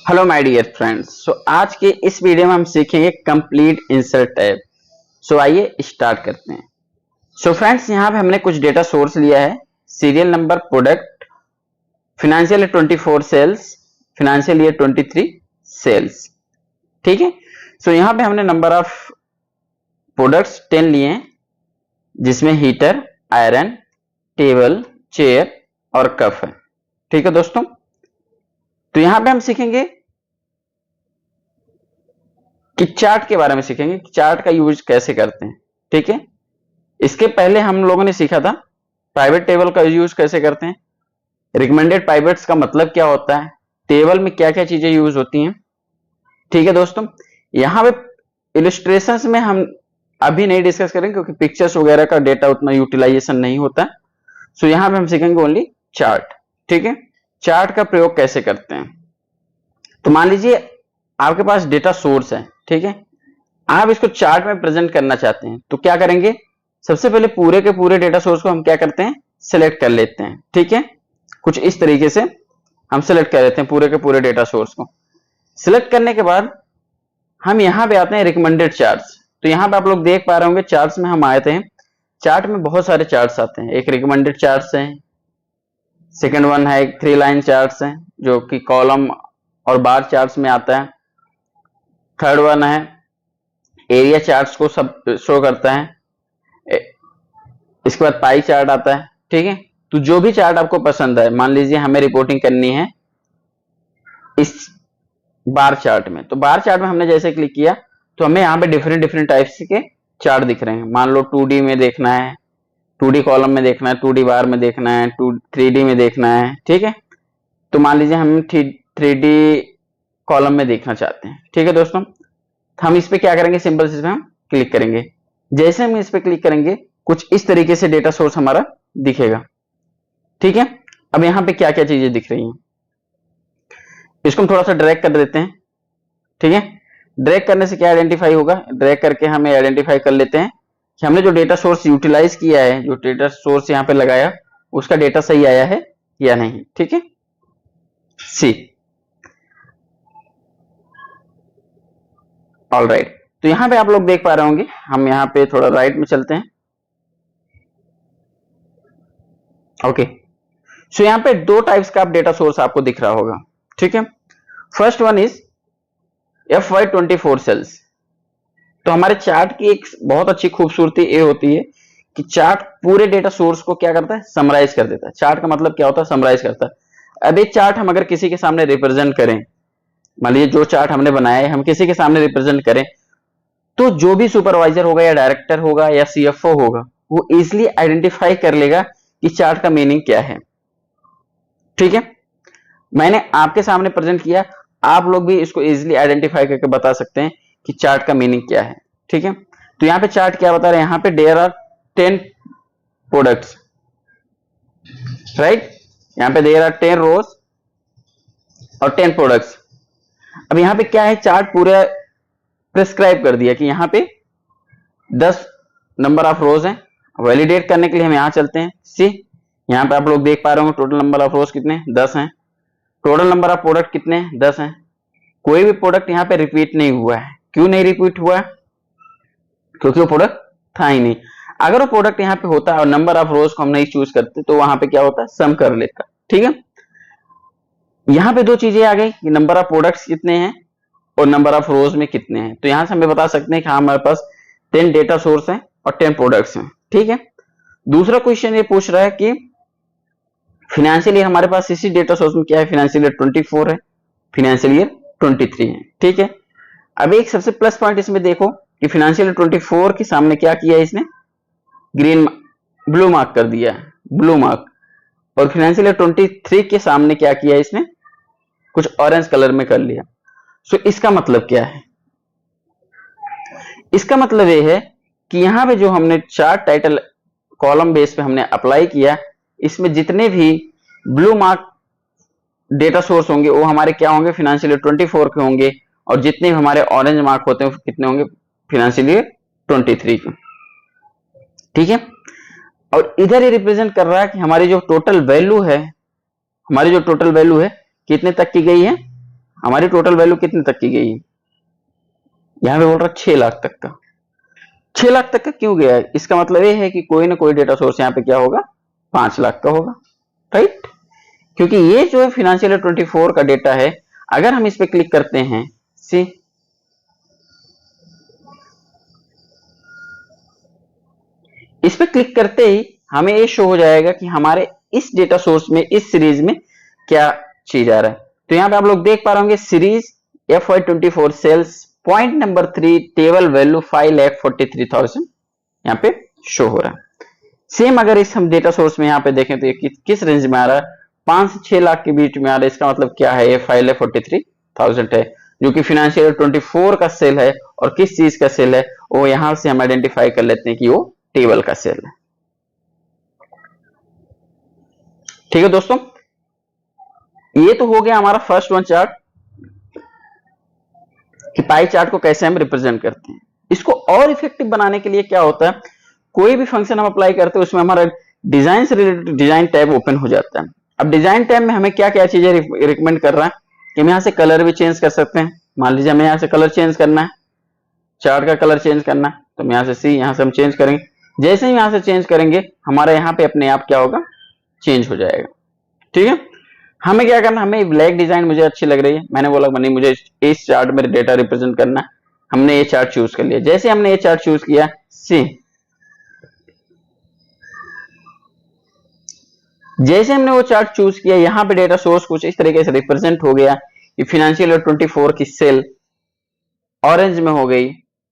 Hello my dear friends. आज के इस वीडियो में हम सीखेंगे कंप्लीट इंसर्ट टैब। आइए स्टार्ट करते हैं। फ्रेंड्स, यहाँ पे हमने कुछ डेटा सोर्स लिया है। Serial number, product, financial year 24 sales, financial year 23 sales. ठीक है। यहाँ पे हमने नंबर ऑफ प्रोडक्ट्स 10 लिए हैं, जिसमें हीटर, आयरन, टेबल, चेयर और कप है। ठीक है दोस्तों, तो यहाँ पे हम सीखेंगे कि चार्ट के बारे में सीखेंगे कि चार्ट का यूज कैसे करते हैं। ठीक है। इसके पहले हम लोगों ने सीखा था प्राइवेट टेबल का यूज कैसे करते हैं, रिकमेंडेड प्राइवेट्स का मतलब क्या होता है, टेबल में क्या क्या चीजें यूज होती हैं। ठीक है दोस्तों, यहाँ पे इलस्ट्रेशंस में हम अभी नहीं डिस्कस करेंगे क्योंकि पिक्चर्स वगैरह का डेटा उतना यूटिलाइजेशन नहीं होता। यहाँ पे हम सीखेंगे ओनली चार्ट। ठीक है, चार्ट का प्रयोग कैसे करते हैं। तो मान लीजिए आपके पास डेटा सोर्स है, ठीक है, आप इसको चार्ट में प्रेजेंट करना चाहते हैं, तो क्या करेंगे, सबसे पहले पूरे के पूरे डेटा सोर्स को हम क्या करते हैं, सिलेक्ट कर लेते हैं। ठीक है, कुछ इस तरीके से हम सिलेक्ट कर लेते हैं पूरे के पूरे डेटा सोर्स को। सिलेक्ट करने के बाद हम यहां पे आते हैं रिकमेंडेड चार्ट्स। तो यहां पे आप लोग देख पा रहे होंगे चार्ट्स में हम आए थे। चार्ट में बहुत सारे चार्ट्स आते हैं। एक रिकमेंडेड चार्ट्स है, सेकेंड वन है एक 3 लाइन चार्ट्स है जो कि कॉलम और बार चार्ट्स में आता है। थर्ड वन है एरिया चार्ट्स को सब शो करता है। इसके बाद पाई चार्ट आता है। ठीक है, तो जो भी चार्ट आपको पसंद है, मान लीजिए हमें रिपोर्टिंग करनी है इस बार चार्ट में, तो बार चार्ट में हमने जैसे क्लिक किया तो हमें यहाँ पे डिफरेंट डिफरेंट टाइप्स के चार्ट दिख रहे हैं। मान लो 2D में देखना है, 2D कॉलम में देखना है, 2D बार में देखना है, 3D में देखना है। ठीक है, तो मान लीजिए हम 3D कॉलम में देखना चाहते हैं। ठीक है दोस्तों, हम इस पे क्या करेंगे, सिंपल से हम क्लिक करेंगे। जैसे हम इस पे क्लिक करेंगे कुछ इस तरीके से डेटा सोर्स हमारा दिखेगा। ठीक है, अब यहां पे क्या क्या चीजें दिख रही हैं, इसको हम थोड़ा सा ड्रैग कर देते हैं। ठीक है, ड्रैग करने से क्या आइडेंटिफाई होगा, ड्रैग करके हमें आइडेंटिफाई कर लेते हैं कि हमने जो डेटा सोर्स यूटिलाइज किया है, जो डेटा सोर्स यहाँ पे लगाया, उसका डेटा सही आया है या नहीं। ठीक है, सी ऑल राइट। तो यहां पे आप लोग देख पा रहे होंगे, हम यहां पे थोड़ा राइट में चलते हैं। ओके, सो यहां पे दो टाइप्स का डेटा सोर्स आपको दिख रहा होगा। ठीक है, first one is FY24 sales. तो हमारे चार्ट की एक बहुत अच्छी खूबसूरती ये होती है कि चार्ट पूरे डेटा सोर्स को क्या करता है, समराइज कर देता है। चार्ट का मतलब क्या होता है, समराइज करता है। अब एक चार्ट हम अगर किसी के सामने रिप्रेजेंट करें, मान लीजिए जो चार्ट हमने बनाया है हम किसी के सामने रिप्रेजेंट करें, तो जो भी सुपरवाइजर होगा या डायरेक्टर होगा या CFO होगा, वो इजिली आइडेंटिफाई कर लेगा कि चार्ट का मीनिंग क्या है। ठीक है, मैंने आपके सामने प्रेजेंट किया, आप लोग भी इसको इजिली आइडेंटिफाई करके बता सकते हैं कि चार्ट का मीनिंग क्या है। ठीक है, तो यहाँ पे चार्ट क्या बता रहे हैं, यहाँ पे देयर आर 10 प्रोडक्ट्स, राइट। यहाँ पे देयर आर 10 रोज और 10 प्रोडक्ट्स। अब यहाँ पे क्या है, चार्ट पूरा प्रिस्क्राइब कर दिया कि यहाँ पे 10 नंबर ऑफ रोज हैं। वैलिडेट करने के लिए हम यहाँ चलते हैं। सी, यहाँ पे आप लोग देख पा रहे होंगे टोटल नंबर ऑफ रोज कितने, 10 हैं। टोटल नंबर ऑफ प्रोडक्ट कितने, 10 हैं। कोई भी प्रोडक्ट यहाँ पे रिपीट नहीं हुआ है। क्यों नहीं रिपीट हुआ, क्योंकि वो प्रोडक्ट था ही नहीं। अगर वो प्रोडक्ट यहाँ पे होता और नंबर ऑफ रोज को हम नहीं चूज करते तो वहां पे क्या होता, सम कर लेता। ठीक है, यहाँ पे दो चीजें आ गई कि नंबर ऑफ प्रोडक्ट्स कितने हैं और नंबर ऑफ रोज में कितने हैं। तो यहां से हमें बता सकते हैं कि हाँ हमारे पास 10 डेटा सोर्स हैं और 10 प्रोडक्ट्स हैं। ठीक है, दूसरा क्वेश्चन ये पूछ रहा है कि फाइनेंशियल ईयर हमारे पास इसी डेटा सोर्स में क्या है, फाइनेंशियल ईयर 24 है, फाइनेंशियल ईयर 23 है। ठीक है, अब एक सबसे प्लस पॉइंट इसमें देखो कि फाइनेंशियल ईयर 24 के सामने क्या किया है, इसने ग्रीन ब्लू मार्क कर दिया है, ब्लू मार्क। और फाइनेंशियल ईयर 23 के सामने क्या किया है, इसने कुछ ऑरेंज कलर में कर लिया। सो इसका मतलब क्या है, इसका मतलब यह है कि यहां पे जो हमने चार्ट टाइटल कॉलम बेस पे हमने अप्लाई किया, इसमें जितने भी ब्लू मार्क डेटा सोर्स होंगे वो हमारे क्या होंगे, फाइनेंशियल ईयर 24 के होंगे, और जितने भी हमारे ऑरेंज मार्क होते हैं कितने होंगे, फाइनेंशियल ईयर 23 के। ठीक है, और इधर ये रिप्रेजेंट कर रहा है कि हमारी जो टोटल वैल्यू है, हमारी जो टोटल वैल्यू है कितने तक की गई है, हमारी टोटल वैल्यू कितने तक की गई है, यहां पे बोल रहा 6 लाख तक का। 6 लाख तक का क्यों गया है, इसका मतलब ये है कि कोई ना कोई डेटा सोर्स यहाँ पे क्या होगा, 5 लाख का होगा, राइट। क्योंकि ये जो है फाइनेंशियल ईयर 24 का डेटा है, अगर हम इस पे क्लिक करते हैं, सी इस पे क्लिक करते ही हमें ये शो हो जाएगा कि हमारे इस डेटा सोर्स में, इस सीरीज में क्या चीज आ रहा है। तो यहां पे आप लोग देख पा रहे होंगे, series FY24 sales point number 3 table value 5,43,000 यहाँ पे शो हो रहा है। सेम अगर इस हम डेटा सोर्स में यहाँ पे देखें तो ये किस रेंज में आ रहा है, 5 से 6 लाख के बीच में आ रहा है। इसका मतलब क्या है, ये 5,43,000 है, जो कि फाइनेंशियल 24 का सेल है। और किस चीज का सेल है, वो यहां से हम आइडेंटिफाई कर लेते हैं कि वो टेबल का सेल है। ठीक है दोस्तों, ये तो हो गया हमारा फर्स्ट वन चार्ट कि पाई चार्ट को कैसे हम रिप्रेजेंट करते हैं। इसको और इफेक्टिव बनाने के लिए क्या होता है, कोई भी फंक्शन हम अप्लाई करते हैं उसमें हमारा डिजाइन से रिलेटेड डिजाइन टैब ओपन हो जाता है। अब डिजाइन टैब में हमें क्या क्या चीजें रिकमेंड कर रहा है कि हम यहाँ से कलर भी चेंज कर सकते हैं। मान लीजिए हमें यहाँ से कलर चेंज करना है, चार्ट का कलर चेंज करना है, तो हम यहाँ से सी, यहाँ से हम चेंज करेंगे। जैसे ही यहाँ से चेंज करेंगे हमारा यहाँ पे अपने आप क्या होगा, चेंज हो जाएगा। ठीक है, हमें क्या करना, हमें ब्लैक डिजाइन मुझे अच्छी लग रही है, मैंने बोला नहीं मुझे इस चार्ट में डेटा रिप्रेजेंट करना है, हमने ये चार्ट चूज कर लिया। जैसे हमने ये चार्ट चूज किया, सी जैसे हमने वो चार्ट चूज किया, यहाँ पे डेटा सोर्स कुछ इस तरीके से रिप्रेजेंट हो गया कि फाइनेंशियल ईयर 24 की सेल ऑरेंज में हो गई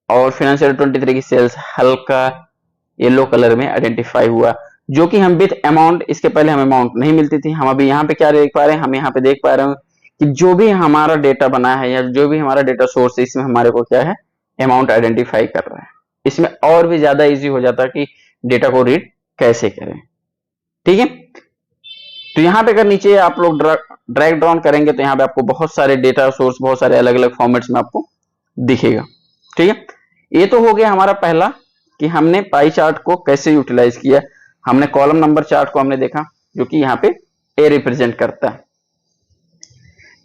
और फाइनेंशियल ईयर 23 की सेल्स हल्का येलो कलर में आइडेंटिफाई हुआ, जो कि हम विथ अमाउंट, इसके पहले हमें अमाउंट नहीं मिलती थी। हम अभी यहाँ पे क्या देख पा रहे हैं, हम यहाँ पे देख पा रहे हैं कि जो भी हमारा डेटा बना है या जो भी हमारा डेटा सोर्स है, इसमें हमारे को क्या है, अमाउंट आइडेंटिफाई कर रहा है। इसमें और भी ज्यादा इजी हो जाता है कि डेटा को रीड कैसे करें। ठीक है, तो यहाँ पे अगर नीचे आप लोग ड्रैग डाउन करेंगे तो यहाँ पे आपको बहुत सारे डेटा सोर्स, बहुत सारे अलग अलग फॉर्मेट्स में आपको दिखेगा। ठीक है, ये तो हो गया हमारा पहला कि हमने पाई चार्ट को कैसे यूटिलाइज किया। हमने कॉलम नंबर चार्ट को हमने देखा, जो कि यहाँ पे ए रिप्रेजेंट करता है।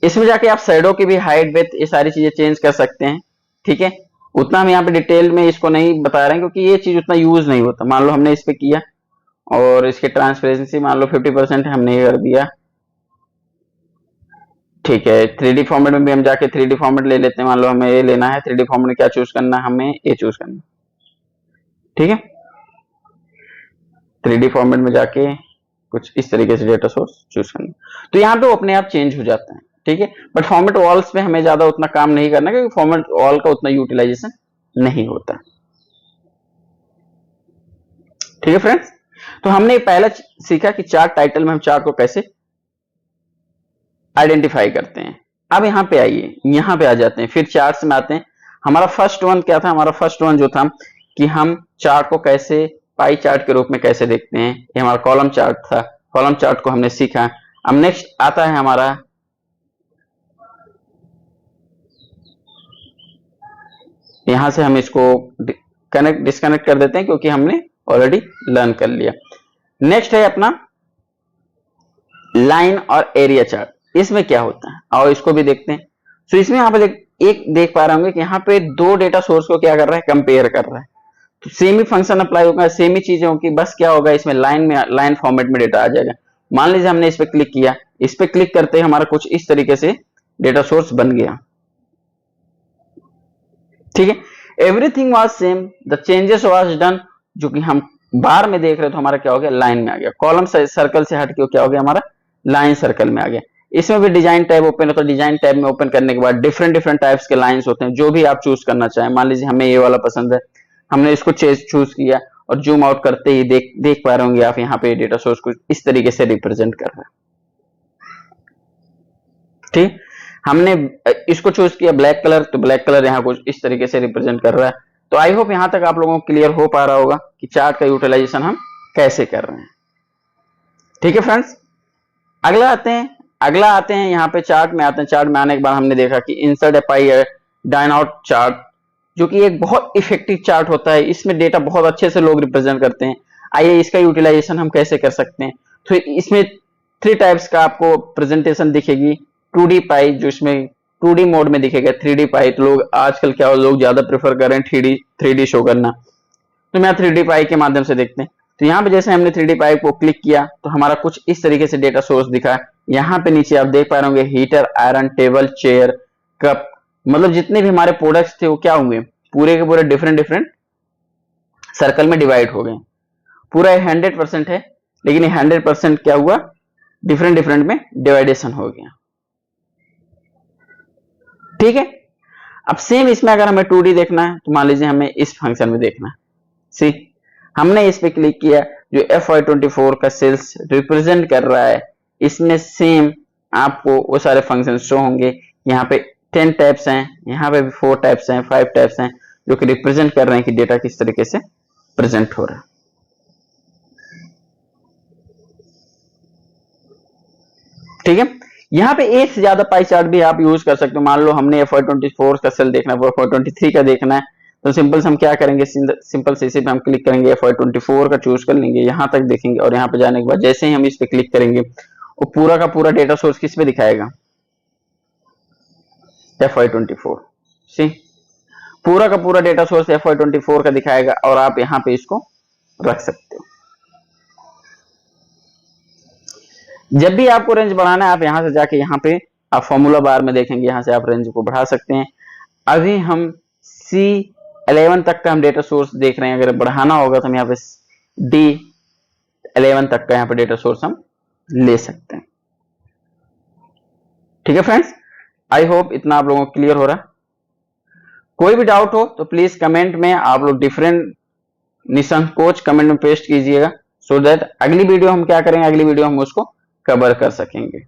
इसमें जाके आप शैडो की भी हाइट, विड्थ, ये सारी चीजें चेंज कर सकते हैं। ठीक है, उतना हम यहाँ पे डिटेल में इसको नहीं बता रहे हैं क्योंकि ये चीज उतना यूज नहीं होता। मान लो हमने इस पे किया और इसके ट्रांसपेरेंसी मान लो 50% हमने ये कर दिया। ठीक है, 3D फॉर्मेट में भी हम जाके 3D फॉर्मेट ले लेते हैं। मान लो हमें ये लेना है 3D फॉर्मेट में, क्या चूज करना है, हमें ये चूज करना है। ठीक है, 3D फॉर्मेट में जाके कुछ इस तरीके से डेटा सोर्स चूज करना, तो यहाँ पे वो अपने आप चेंज हो जाता है। ठीक है, बट फॉर्मेट वॉल्स पे हमें ज्यादा उतना काम नहीं करना क्योंकि फॉर्मेट वॉल का उतना यूटिलाइजेशन नहीं होता। ठीक है फ्रेंड्स, तो हमने पहला सीखा कि चार्ट टाइटल में हम चार्ट को कैसे आइडेंटिफाई करते हैं। अब यहाँ पे आइए, यहाँ पे आ जाते हैं, फिर चार्ट्स में आते हैं। हमारा फर्स्ट वन क्या था, हमारा फर्स्ट वन जो था कि हम चार्ट को कैसे पाई चार्ट के रूप में कैसे देखते हैं, ये हमारा कॉलम चार्ट था। कॉलम चार्ट को हमने सीखा। अब नेक्स्ट आता है हमारा यहां से हम इसको कनेक्ट डिस्कनेक्ट कर देते हैं क्योंकि हमने ऑलरेडी लर्न कर लिया। नेक्स्ट है अपना लाइन और एरिया चार्ट। इसमें क्या होता है और इसको भी देखते हैं। तो इसमें यहाँ पे एक देख पा रहे होंगे कि यहाँ पे दो डेटा सोर्स को क्या कर रहा है, कंपेयर कर रहा है। तो सेम ही फंक्शन अप्लाई होगा, सेम ही चीजें होगी, बस क्या होगा इसमें लाइन फॉर्मेट में डेटा आ जाएगा। मान लीजिए हमने इस पे क्लिक किया, इस पे क्लिक करते ही हमारा कुछ इस तरीके से डेटा सोर्स बन गया। ठीक है, everything was same, the changes was done, जो कि हम बार में देख रहे तो हमारा क्या हो गया, लाइन में आ गया। कॉलम सर्कल से हट के क्या हो गया, हमारा लाइन सर्कल में आ गया। इसमें भी डिजाइन टैब ओपन होता है। डिजाइन टैब में ओपन करने के बाद डिफरेंट डिफरेंट टाइप्स के लाइंस होते हैं, जो भी आप चूज करना चाहें। मान लीजिए हमें ये वाला पसंद है, हमने इसको चूज किया और जूम आउट करते ही देख पा रहे होंगे आप यहाँ पे डेटा सोर्स कुछ इस तरीके से रिप्रेजेंट कर रहा है। ठीक, हमने इसको चूज किया ब्लैक कलर, तो ब्लैक कलर यहाँ कुछ इस तरीके से रिप्रेजेंट कर रहा है। तो आई होप यहां तक आप लोगों को क्लियर हो पा रहा होगा कि चार्ट का यूटिलाइजेशन हम कैसे कर रहे हैं। ठीक है फ्रेंड्स, अगला आते हैं यहाँ पे चार्ट में आते हैं। चार्ट में आने के बाद हमने देखा कि इंसर्ट ए पाई डाइन आउट चार्ट, जो कि एक बहुत इफेक्टिव चार्ट होता है। इसमें डेटा बहुत अच्छे से लोग रिप्रेजेंट करते हैं। आइए इसका यूटिलाइजेशन हम कैसे कर सकते हैं। तो इसमें 3 टाइप्स का आपको प्रेजेंटेशन दिखेगी। 2D पाई, जो इसमें 2D मोड में दिखेगा 3D पाई। तो लोग आजकल क्या लोग ज्यादा प्रेफर कर रहे हैं 3D शो करना, तो मैं 3D पाई के माध्यम से देखते हैं। तो यहाँ पे जैसे हमने 3D पाई को क्लिक किया तो हमारा कुछ इस तरीके से डेटा सोर्स दिखा। यहाँ पे नीचे आप देख पा रहे होंगे heater, iron, table, chair, cup, मतलब जितने भी हमारे प्रोडक्ट्स थे वो क्या हुए, पूरे के पूरे डिफरेंट सर्कल में डिवाइड हो गए। पूरा 100% है, लेकिन 100% क्या हुआ, डिफरेंट में डिवाइडेशन हो गया। ठीक है। अब सेम इसमें अगर हमें 2D देखना है तो मान लीजिए हमें इस फंक्शन में देखना है। सी, हमने इस पे क्लिक किया, जो FY24 का सेल्स रिप्रेजेंट कर रहा है, इसमें सेम आपको वो सारे फंक्शन शो होंगे। यहाँ पे 10 टाइप्स हैं, यहाँ पे भी 4 टाइप्स हैं, 5 टाइप्स हैं, जो कि रिप्रेजेंट कर रहे हैं कि डेटा किस तरीके से प्रेजेंट हो रहा है। ठीक है। यहाँ पे एक से ज्यादा पाई चार्ट भी आप यूज कर सकते हो। मान लो हमने FY24 का सेल देखना है, FY23 का देखना है, तो सिंपल से हम क्या करेंगे, सिंपल से इसी पे हम क्लिक करेंगे, FY24 का चूज कर लेंगे, यहां तक देखेंगे, और यहाँ पे जाने के बाद जैसे ही हम इस पे क्लिक करेंगे वो पूरा का पूरा डेटा सोर्स किस पे दिखाएगा, FY24। सी, पूरा का पूरा डेटा सोर्स FY24 का दिखाएगा, और आप यहाँ पे इसको रख सकते हो। जब भी आपको रेंज बढ़ाना है, आप यहां से जाके यहाँ पे आप फॉर्मूला बार में देखेंगे, यहां से आप रेंज को बढ़ा सकते हैं। अभी हम C11 तक का हम डेटा सोर्स देख रहे हैं, अगर बढ़ाना होगा तो हम यहाँ पे D11 तक का यहाँ पे डेटा सोर्स हम ले सकते हैं। ठीक है फ्रेंड्स, आई होप इतना आप लोगों को क्लियर हो रहा। कोई भी डाउट हो तो प्लीज कमेंट में आप लोग डिफरेंट निसंकोच कमेंट में पेस्ट कीजिएगा, सो दैट अगली वीडियो हम क्या करेंगे, अगली वीडियो हम उसको कवर कर सकेंगे।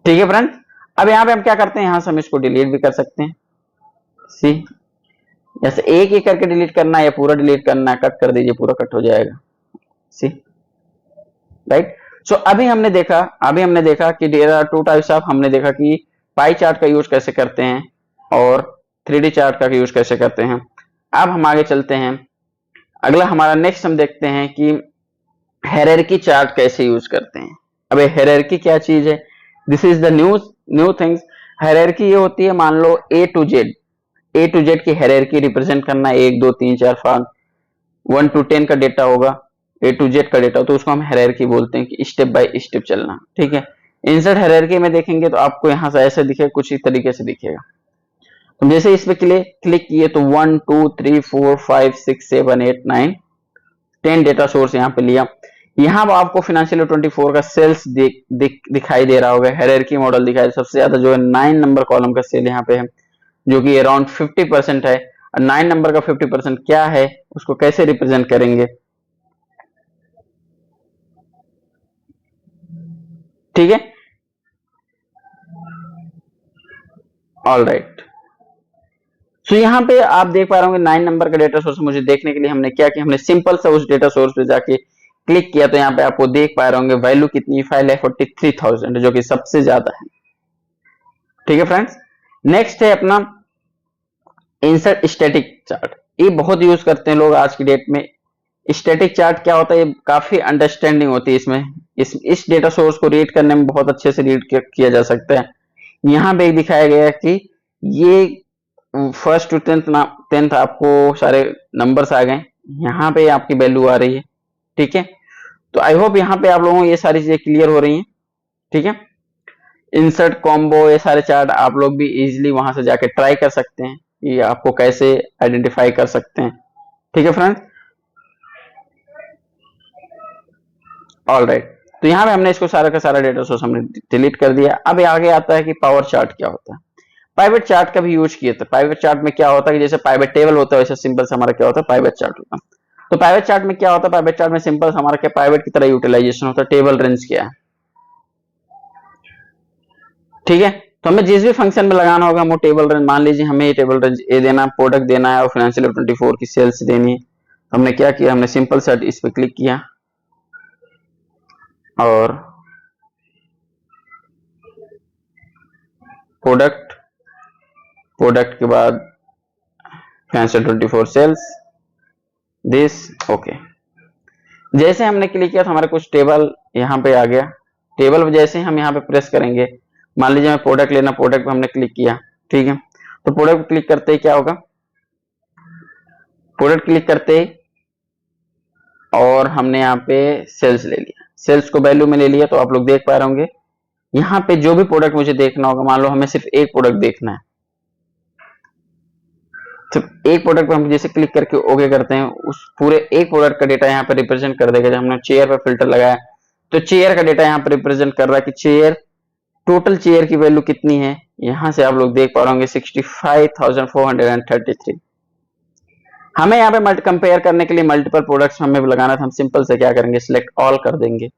ठीक है फ्रेंड्स, अब यहाँ पे हम क्या करते हैं, यहां से हम इसको डिलीट भी कर सकते हैं। सी, जैसे एक एक करके डिलीट करना है या पूरा डिलीट करना है, कट कर दीजिए, पूरा कट हो जाएगा। सी, राइट। सो अभी हमने देखा कि देयर आर 2 टाइप्स ऑफ, हमने देखा कि पाई चार्ट का यूज कैसे करते हैं और 3D चार्ट का यूज कैसे करते हैं। अब हम आगे चलते हैं, अगला हमारा नेक्स्ट हम देखते हैं कि हायरार्की चार्ट कैसे यूज करते हैं। अब हायरार्की क्या चीज है, this is the new things. Hierarchy ये होती है, मान लो A to Z की हायरार्की रिप्रेजेंट करना, 1 2 3 4 5 1 to 10 का डेटा होगा, A to Z का डेटा, तो उसको हम हायरार्की बोलते हैं कि स्टेप बाय स्टेप चलना। ठीक है। इंसर्ट हायरार्की में देखेंगे तो आपको यहां से ऐसे दिखेगा, कुछ इस तरीके से दिखेगा। तो जैसे इस पे क्लिक किए तो 1 2 3 4 5 6 7 8 9 10 डेटा सोर्स यहाँ पे लिया। यहाँ आपको फाइनेंशियल 24 का सेल्स दिखाई दे रहा होगा, हायरार्की मॉडल दिखाई, सबसे ज्यादा जो है 9 नंबर कॉलम का सेल यहाँ पे है, जो कि अराउंड 50% है। 9 नंबर का 50% क्या है, उसको कैसे रिप्रेजेंट करेंगे। ठीक है, ऑल राइट। तो यहाँ पे आप देख पा रहे होंगे 9 नंबर का डेटा सोर्स मुझे देखने के लिए हमने क्या किया, हमने सिंपल सा उस डेटा सोर्स पे जाके क्लिक किया, तो यहाँ पे आपको देख पा रहे होंगे वैल्यू कितनी, फाइल है 43,000, जो कि सबसे ज्यादा है। ठीक है फ्रेंड्स, नेक्स्ट है अपना इंसर्ट स्टैटिक चार्ट। ये बहुत यूज करते हैं लोग आज की डेट में। स्टैटिक चार्ट क्या होता है, ये काफी अंडरस्टैंडिंग होती है इसमें, इस डेटा सोर्स को रीड करने में बहुत अच्छे से रीड किया जा सकता है। यहाँ पे दिखाया गया है कि ये फर्स्ट टू टेंथ आपको सारे नंबर्स आ गए, यहाँ पे आपकी वैल्यू आ रही है। ठीक है, तो आई होप यहाँ पे आप लोगों को ये सारी चीजें क्लियर हो रही हैं। ठीक है, इंसर्ट कॉम्बो, ये सारे चार्ट आप लोग भी इजीली वहां से जाके ट्राई कर सकते हैं कि आपको कैसे आइडेंटिफाई कर सकते हैं। ठीक है फ्रेंड्स, ऑल राइट। तो यहाँ पे हमने इसको सारा का सारा डेटा सोर्स हमने डिलीट कर दिया। अब आगे आता है कि पावर चार्ट क्या होता है। पाइवेट चार्ट का भी यूज किया था। पाइवेट चार्ट में क्या होता है कि जैसे पाइवेट टेबल होता है, वैसे सिंपल से हमारा क्या होता है, पाइवेट चार्ट होता है। तो पाइवेट चार्ट में क्या होता है, पाइवेट चार्ट में सिंपल हमारा क्या पाइवेट की तरह यूटिलाइजेशन होता है, टेबल रेंज क्या है। ठीक है, तो हमें जिस भी फंक्शन में लगाना होगा हम वो टेबल रेंज, मान लीजिए हमें ये टेबल रेंज ए देना है, प्रोडक्ट देना है और फाइनेंशियल 24 की सेल्स देनी है। तो हमने क्या किया, हमने सिंपल सेट इस पे क्लिक किया और प्रोडक्ट के बाद फाइनेंशियल 24 सेल्स दिस। ओके, जैसे हमने क्लिक किया तो हमारे कुछ टेबल यहाँ पे आ गया। टेबल जैसे हम यहाँ पे प्रेस करेंगे, मान लीजिए हमें प्रोडक्ट लेना, प्रोडक्ट पे हमने क्लिक किया, ठीक है, तो प्रोडक्ट पे क्लिक करते ही क्या होगा, प्रोडक्ट क्लिक करते ही और हमने यहाँ पे सेल्स ले लिया, सेल्स को वैल्यू में ले लिया, तो आप लोग देख पा रहे होंगे यहाँ पे जो भी प्रोडक्ट मुझे देखना होगा, मान लो हमें सिर्फ एक प्रोडक्ट देखना है, सिर्फ एक प्रोडक्ट पे हम जैसे क्लिक करके ओके करते हैं, उस पूरे एक प्रोडक्ट का डेटा यहाँ पे रिप्रेजेंट कर देगा। जब हमने चेयर पे फिल्टर लगाया तो चेयर का डेटा यहाँ पे रिप्रेजेंट कर रहा है कि चेयर, टोटल चेयर की वैल्यू कितनी है, यहां से आप लोग देख पा रहे होंगे 65,433। हमें यहाँ पे कंपेयर करने के लिए मल्टीपल प्रोडक्ट्स हमें लगाना था, हम सिंपल से क्या करेंगे, सिलेक्ट ऑल कर देंगे।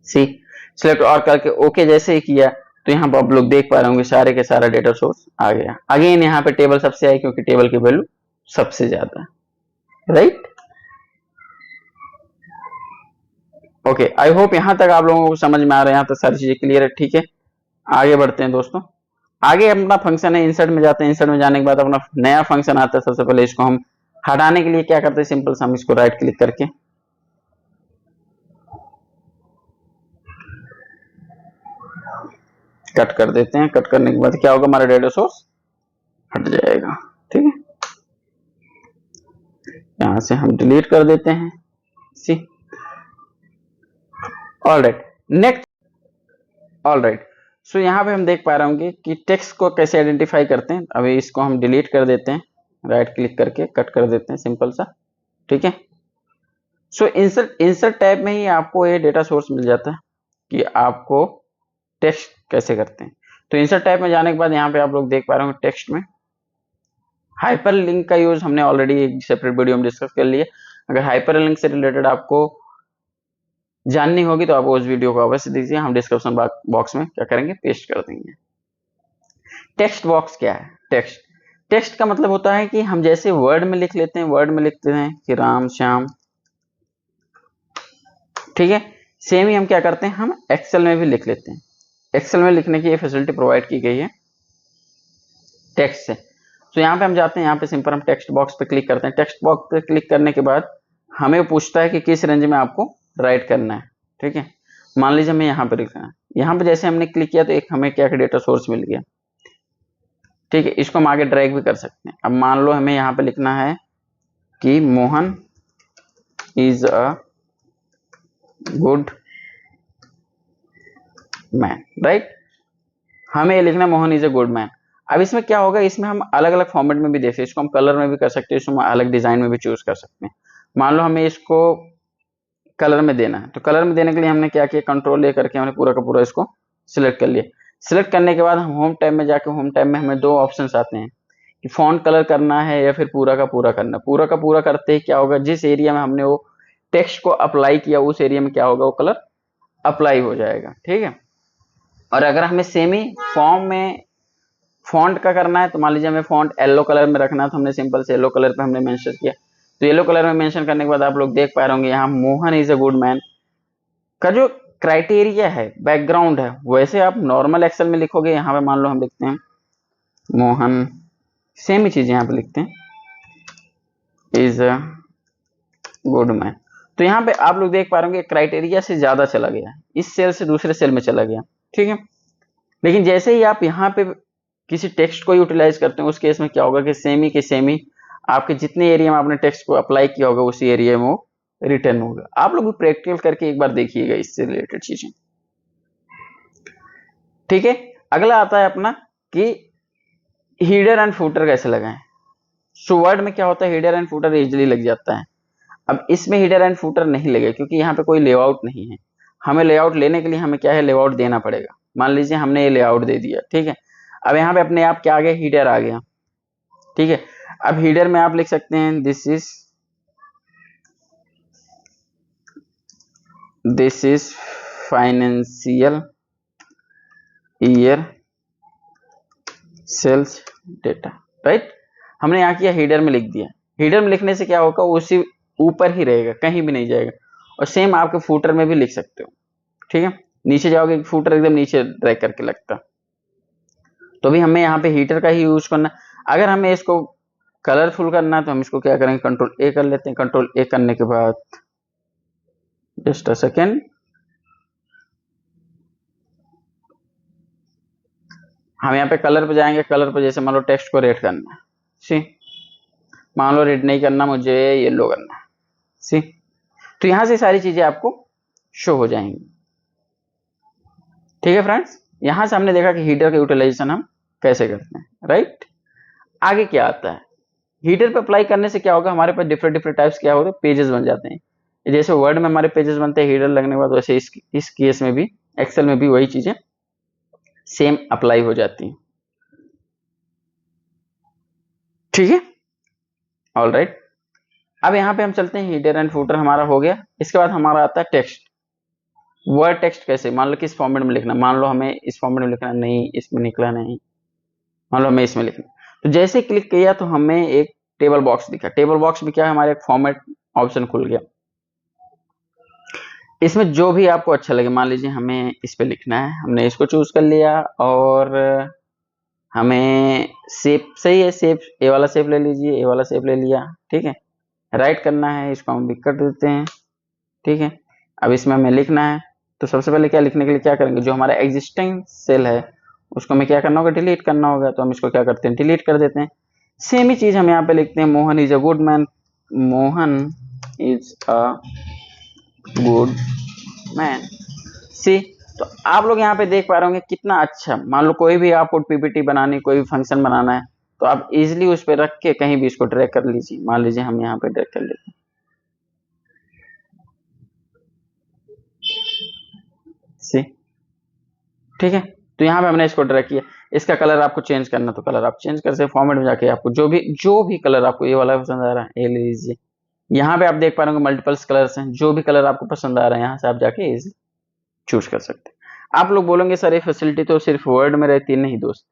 सी सिलेक्ट ऑल करके ओके जैसे ही किया तो यहाँ पर आप लोग देख पा रहे होंगे सारे के सारा डेटा सोर्स आ गया। अगेन यहाँ पे टेबल सबसे आई क्योंकि टेबल की वैल्यू सबसे ज्यादा है, राइट। ओके, आई होप यहां तक आप लोगों को समझ में आ रहा है, यहाँ तक सारी चीजें क्लियर है, ठीक है। आगे बढ़ते हैं दोस्तों, आगे अपना फंक्शन है इंसर्ट में जाते हैं। इंसर्ट में जाने के बाद अपना नया फंक्शन आता है। सबसे पहले इसको हम हटाने के लिए क्या करते हैं, सिंपल से हम इसको राइट क्लिक करके कट कर देते हैं। कट करने के बाद क्या होगा, हमारा डेटा सोर्स हट जाएगा, ठीक है। यहां से हम डिलीट कर देते हैं। सी ऑलराइट, नेक्स्ट, ऑलराइट, सो यहाँ पे हम देख पा रहे होंगे कि टेक्स्ट को कैसे आइडेंटिफाई करते हैं। अभी इसको हम डिलीट कर देते हैं, राइट क्लिक करके कट कर देते हैं, सिंपल सा, ठीक है। सो इंसर्ट टैब में ही आपको ये डेटा सोर्स मिल जाता है कि आपको टेक्स्ट कैसे करते हैं। तो इंसर्ट टैब में जाने के बाद यहाँ पे आप लोग देख पा रहे होंगे टेक्स्ट में हाइपर लिंक का यूज हमने ऑलरेडी एक सेपरेट वीडियो में डिस्कस कर लिया। अगर हाइपर लिंक से रिलेटेड आपको जाननी होगी तो आप उस वीडियो को अवश्य दीजिए, हम डिस्क्रिप्शन बॉक्स में क्या करेंगे, पेस्ट कर देंगे। टेक्स्ट बॉक्स क्या है, टेक्स्ट, टेक्स्ट का मतलब होता है कि हम जैसे वर्ड में लिख लेते हैं, वर्ड में लिखते हैं कि राम श्याम, ठीक है, सेम ही हम क्या करते हैं, हम एक्सेल में भी लिख लेते हैं। एक्सेल में लिखने की ये फैसिलिटी प्रोवाइड की गई है टेक्स्ट से। तो यहाँ पे हम जाते हैं, यहाँ पे सिंपल हम टेक्स्ट बॉक्स पे क्लिक करते हैं। टेक्स्ट बॉक्स पे क्लिक करने के बाद हमें पूछता है कि किस रेंज में आपको राइट करना है, ठीक है। मान लीजिए हमें यहाँ पे लिखना है, यहाँ पे जैसे हमने क्लिक किया तो एक हमें क्या डेटा सोर्स मिल गया, ठीक है। इसको हम आगे ड्रैग भी कर सकते हैं। अब मान लो हमें यहाँ पे लिखना है कि Mohan is a good man, right, हमें लिखना Mohan is a good man. अब इसमें क्या होगा, इसमें हम अलग अलग फॉर्मेट में भी देख सकते हैं, इसको हम कलर में भी कर सकते हैं, इसको हम अलग डिजाइन में भी चूज कर सकते हैं। मान लो हमें इसको कलर में देना है, तो कलर में देने के लिए हमने क्या किया, कंट्रोल ए करके हमने पूरा का पूरा इसको सिलेक्ट कर लिया। सिलेक्ट करने के बाद हम होम टैब में जाके, होम टैब में हमें दो ऑप्शंस आते हैं कि फॉन्ट कलर करना है या फिर पूरा का पूरा करना। पूरा का पूरा करते ही क्या होगा, जिस एरिया में हमने वो टेक्स्ट को अप्लाई किया उस एरिया में क्या होगा, वो कलर अप्लाई हो जाएगा, ठीक है। और अगर हमें सेमी फॉर्म में फॉन्ट का करना है तो मान लीजिए हमें फॉन्ट येलो कलर में रखना है, तो हमने सिंपल से येलो कलर पे हमने मेंशन किया। तो येलो कलर में मेंशन करने के बाद आप लोग देख पा रहे होंगे यहाँ Mohan is a good man का जो क्राइटेरिया है, बैकग्राउंड है, वैसे आप नॉर्मल एक्सेल में लिखोगे। यहाँ पे मान लो हम लिखते हैं मोहन, सेम ही चीज यहाँ पे लिखते हैं इज अ गुड मैन। तो यहाँ पे आप लोग देख पा रहे होंगे क्राइटेरिया से ज्यादा चला गया, इस सेल से दूसरे सेल में चला गया, ठीक है। लेकिन जैसे ही आप यहाँ पे किसी टेक्स्ट को यूटिलाइज करते हैं, उस केस में क्या होगा कि सेम ही आपके जितने एरिया में आपने टेक्स्ट को अप्लाई किया होगा उसी एरिया में वो रिटर्न होगा। आप लोग भी प्रैक्टिकल करके एक बार देखिएगा इससे रिलेटेड चीजें, ठीक है। अगला आता है अपना कि हीडर एंड फूटर कैसे लगाएं। सो वर्ड में क्या होता है, हीडर एंड फूटर इजीली लग जाता है। अब इसमें हीडर एंड फूटर नहीं लगे क्योंकि यहाँ पे कोई लेआउट नहीं है। हमें लेआउट लेने के लिए हमें क्या है, लेआउट देना पड़ेगा। मान लीजिए हमने ये लेआउट दे दिया, ठीक है। अब यहाँ पे अपने आप क्या आ गया, हीडर आ गया, ठीक है। अब हीडर में आप लिख सकते हैं this is financial year sales data, right. हमने यहाँ किया हीडर में लिख दिया। हीडर में लिखने से क्या होगा, उसी ऊपर ही रहेगा, कहीं भी नहीं जाएगा। और सेम आपके फूटर में भी लिख सकते हो, ठीक है। नीचे जाओगे फूटर एकदम नीचे ड्रैग करके लगता, तो भी हमें यहाँ पे हीटर का ही यूज करना। अगर हमें इसको कलरफुल करना है तो हम इसको क्या करेंगे, कंट्रोल ए कर लेते हैं। कंट्रोल ए करने के बाद जस्ट अ सेकेंड, हम यहाँ पे कलर पे जाएंगे, कलर पे जैसे मान लो टेक्स्ट को रेड करना है, सी मान लो रेड नहीं करना, मुझे येलो करना है, सी तो यहां से सारी चीजें आपको शो हो जाएंगी। ठीक है फ्रेंड्स, यहां से हमने देखा कि हीटर का यूटिलाइजेशन हम कैसे करते हैं, राइट। आगे क्या आता है, हीटर पे अप्लाई करने से क्या होगा, हमारे पास डिफरेंट डिफरेंट टाइप्स क्या होते हैं, पेजेस बन जाते हैं। जैसे वर्ड में हमारे पेजेस बनते हैं हीटर लगने के बाद, वैसे इस केस में भी एक्सेल में भी वही चीजें सेम अप्लाई हो जाती हैं। ठीक है, ऑल राइट। अब यहाँ पे हम चलते हैं, हीटर एंड फूटर हमारा हो गया। इसके बाद हमारा आता है टेक्स्ट। वर्ड टेक्स्ट कैसे, मान लो किस फॉर्मेट में लिखना, मान लो हमें इस फॉर्मेट में लिखना नहीं, इसमें निकला नहीं, मान लो हमें इसमें लिखना, तो जैसे क्लिक किया तो हमें एक टेबल बॉक्स दिखा। टेबल बॉक्स में क्या है, हमारे एक फॉर्मेट ऑप्शन खुल गया। इसमें जो भी आपको अच्छा लगे, मान लीजिए हमें इस पे लिखना है, हमने इसको चूज कर लिया, और हमें शेप सही है, शेप ए वाला शेप ले लीजिए, ए वाला शेप ले लिया, ठीक है। राइट करना है, इसको हम भी कर देते हैं, ठीक है। अब इसमें हमें लिखना है, तो सबसे पहले क्या लिखने के लिए क्या करेंगे, जो हमारा एग्जिस्टिंग सेल है उसको हमें क्या करना होगा, डिलीट करना होगा। तो हम इसको क्या करते हैं, डिलीट कर देते हैं। सेम ही चीज हम यहाँ पे लिखते हैं, Mohan is a good man, Mohan is a good man, see. तो आप लोग यहाँ पे देख पा रहे होंगे कितना अच्छा, मान लो कोई भी आपको पीपीटी बनानी, कोई भी फंक्शन बनाना है, तो आप इजिली उस पर रख के कहीं भी इसको ड्रैग कर लीजिए। मान लीजिए हम यहाँ पे ड्रैग कर लेते हैं, सी, ठीक है। तो यहाँ पे हमने इसको ड्रैग किया। इसका कलर आपको चेंज करना तो कलर आप चेंज कर सकते, फॉर्मेट में जाके आपको जो भी कलर आपको, ये वाला पसंद आ रहा है ये ले लीजिए। यहाँ पे आप देख पा रहे होंगे मल्टीपल्स कलर्स हैं, जो भी कलर आपको पसंद आ रहा है यहाँ से आप जाके इजिली चूज कर सकते हैं। आप लोग बोलेंगे सर ये फैसिलिटी तो सिर्फ वर्ड में रहती है, नहीं दोस्त,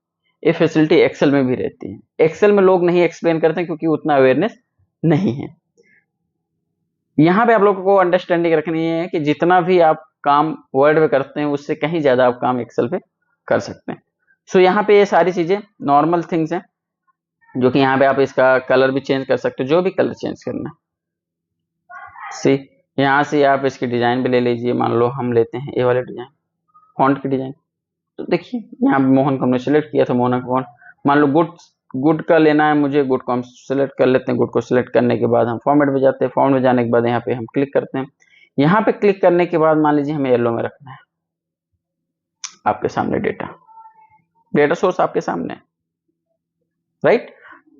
ये फैसिलिटी एक्सेल में भी रहती है। एक्सेल में लोग नहीं एक्सप्लेन करते क्योंकि उतना अवेयरनेस नहीं है। यहाँ पे आप लोगों को अंडरस्टैंडिंग रखनी है कि जितना भी आप काम वर्ड में करते हैं उससे कहीं ज्यादा आप काम एक्सेल पे कर सकते हैं। सो यहाँ पे ये सारी चीजें नॉर्मल थिंग्स हैं, जो कि यहाँ पे आप इसका कलर भी चेंज कर सकते हो, जो भी कलर चेंज करना है। सी, यहाँ से आप इसकी डिजाइन भी ले लीजिए, मान लो हम लेते हैं ये वाले डिजाइन, फॉन्ट की डिजाइन। तो देखिए यहाँ मोहन को हमने सेलेक्ट किया था, मोहन का फॉन्ट, मान लो गुड, गुड का लेना है मुझे, गुड को हम सेलेक्ट कर लेते हैं। गुड को सेलेक्ट करने के बाद हम फॉर्मेट में जाते हैं, फॉर्मेट में जाने के बाद यहाँ पे हम क्लिक करते हैं। यहाँ पे क्लिक करने के बाद मान लीजिए हमें येलो में रखना है। आपके सामने डेटा सोर्स आपके सामने, राइट।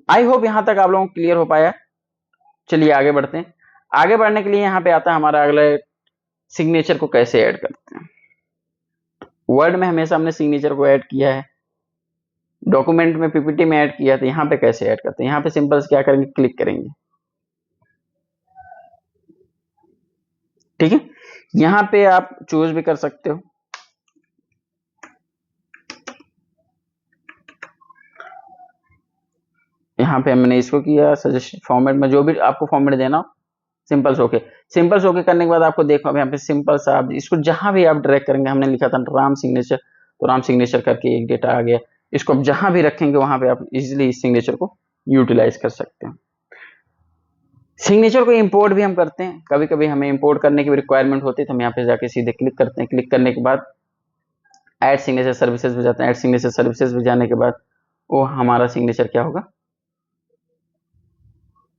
आई होप यहाँ तक आप लोगों को क्लियर हो पाया। चलिए आगे बढ़ते हैं। आगे बढ़ने के लिए यहाँ पे आता है हमारा अगला, सिग्नेचर को कैसे ऐड करते हैं। वर्ड में हमेशा हमने सिग्नेचर को ऐड किया है, डॉक्यूमेंट में पीपीटी में ऐड किया था, यहाँ पे कैसे ऐड करते हैं। यहाँ पे सिंपल क्या करेंगे, क्लिक करेंगे, ठीक है। यहाँ पे आप चूज भी कर सकते हो, यहाँ पे हमने इसको किया सजेस्ट फॉर्मेट में, जो भी आपको फॉर्मेट देना हो सिंपल सो के। सिंपल सो के करने के बाद आपको देखो अब यहाँ पे सिंपल सा आप इसको जहां भी आप ड्रैग करेंगे, हमने लिखा था राम सिग्नेचर, तो राम सिग्नेचर करके एक डेटा आ गया। इसको आप जहां भी रखेंगे वहां पे आप इजिली इस सिग्नेचर को यूटिलाइज कर सकते हैं। सिग्नेचर को इंपोर्ट भी हम करते हैं, कभी कभी हमें इंपोर्ट करने की भी रिक्वायरमेंट होती है, तो हम यहाँ पे जाके सीधे क्लिक करते हैं। क्लिक करने के बाद ऐड सिग्नेचर सर्विसेज में जाते हैं। ऐड सिग्नेचर सर्विसेज में जाने के बाद वो हमारा सिग्नेचर क्या होगा,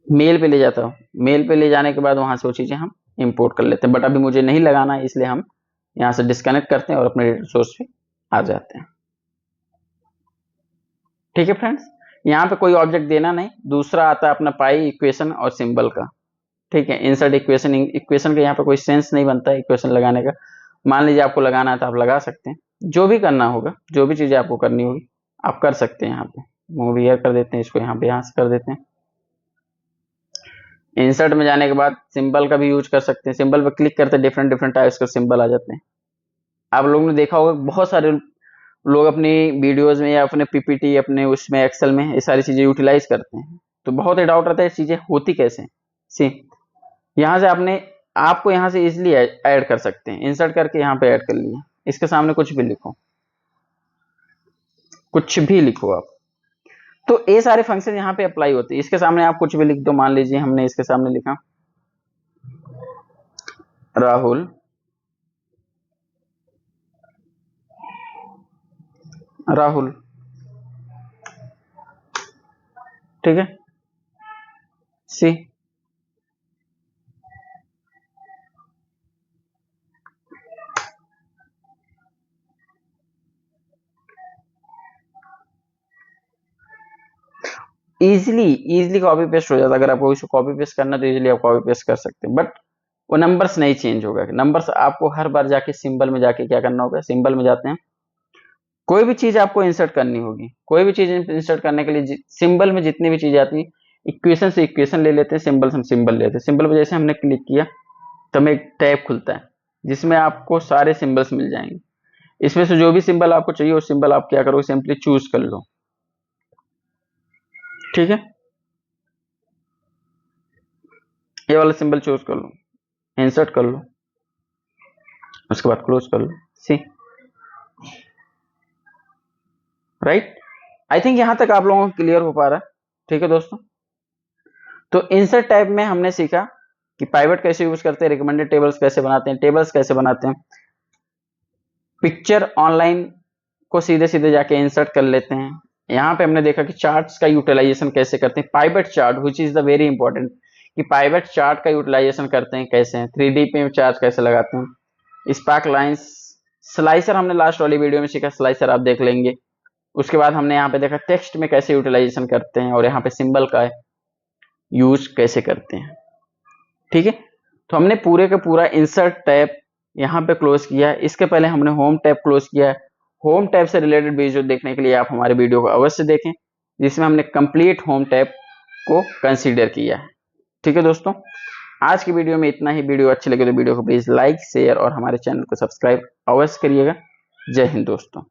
मेल पे ले जाता हूँ। मेल पे ले जाने के बाद वहां से वो चीजें हम इंपोर्ट कर लेते हैं, बट अभी मुझे नहीं लगाना है, इसलिए हम यहाँ से डिस्कनेक्ट करते हैं और अपने सोर्स पे आ जाते हैं। ठीक है फ्रेंड्स, यहाँ पे कोई ऑब्जेक्ट देना नहीं। दूसरा आता है अपना पाई, इक्वेशन और सिंबल का, ठीक है। इंसर्ट इक्वेशन, इक्वेशन का यहाँ पे कोई सेंस नहीं बनता है इक्वेशन लगाने का। मान लीजिए आपको लगाना है तो आप लगा सकते हैं, जो भी करना होगा, जो भी चीजें आपको करनी होगी आप कर सकते हैं। यहाँ पे मूव हियर कर देते हैं, इसको यहाँ पे यहाँ से कर देते हैं। इंसर्ट में जाने के बाद सिंबल का भी यूज कर सकते हैं। सिंबल पर क्लिक करते डिफरेंट डिफरेंट टाइप्स के सिंबल आ जाते हैं। आप लोगों ने देखा होगा बहुत सारे लोग अपनी वीडियोस में या अपने पीपीटी अपने उसमें एक्सेल में ये सारी चीजें यूटिलाइज करते हैं, तो बहुत ही डाउट रहता है चीजें होती कैसे। सी, यहाँ से आपने, आपको यहाँ से इजिली ऐड कर सकते हैं। इंसर्ट करके यहाँ पे ऐड कर लिया, इसके सामने कुछ भी लिखो, कुछ भी लिखो आप, तो ये सारे फंक्शन यहाँ पे अप्लाई होते हैं। इसके सामने आप कुछ भी लिख दो, मान लीजिए हमने इसके सामने लिखा राहुल, राहुल, ठीक है। सी इजीली कॉपी पेस्ट हो जाता है। अगर आपको इसको कॉपी पेस्ट करना तो इजीली आप कॉपी पेस्ट कर सकते हैं, बट वो नंबर्स नहीं चेंज होगा। नंबर्स आपको हर बार जाके सिंबल में जाके क्या करना होगा, सिंबल में जाते हैं, कोई भी चीज आपको इंसर्ट करनी होगी, कोई भी चीज इंसर्ट करने के लिए सिंबल में जितनी भी चीजें आती है, इक्वेशन से इक्वेशन ले लेते हैं, सिंबल से हम सिंबल लेते हैं। सिंबल पर जैसे हमने क्लिक किया तो हमें एक टैब खुलता है जिसमें आपको सारे सिंबल्स मिल जाएंगे। इसमें से जो भी सिंबल आपको चाहिए वो सिंबल आप क्या करोगे, सिंपली चूज कर लो। ठीक है, ये वाला सिंबल चूज कर लो, इंसर्ट कर लो, उसके बाद क्लोज कर लो। सी राइट, आई थिंक यहां तक आप लोगों को क्लियर हो पा रहा है। ठीक है दोस्तों, तो इंसर्ट टैब में हमने सीखा कि पाइवट कैसे यूज करते हैं, रिकमेंडेड टेबल्स कैसे बनाते हैं, टेबल्स कैसे बनाते हैं, पिक्चर ऑनलाइन को सीधे सीधे जाके इंसर्ट कर लेते हैं। यहाँ पे हमने देखा कि चार्ट्स का यूटिलाइजेशन कैसे करते हैं, pivot chart which is the very important, कि पाइवट चार्ट का यूटिलाइजेशन करते हैं कैसे हैं, 3D पे चार्ट कैसे लगाते हैं, स्पार्क लाइंस, स्लाइसर हमने लास्ट वाली वीडियो में सीखा, स्लाइसर आप देख लेंगे। उसके बाद हमने यहाँ पे देखा टेक्स्ट में कैसे यूटिलाइजेशन करते हैं, और यहाँ पे सिंबल का यूज कैसे करते हैं। ठीक है, तो हमने पूरे का पूरा इंसर्ट टैब यहाँ पे क्लोज किया है। इसके पहले हमने होम टैब क्लोज किया है। होम टैब से रिलेटेड वीडियो देखने के लिए आप हमारे वीडियो को अवश्य देखें, जिसमें हमने कंप्लीट होम टैब को कंसीडर किया है। ठीक है दोस्तों, आज की वीडियो में इतना ही। वीडियो अच्छी लगे तो वीडियो को प्लीज लाइक शेयर और हमारे चैनल को सब्सक्राइब अवश्य करिएगा। जय हिंद दोस्तों।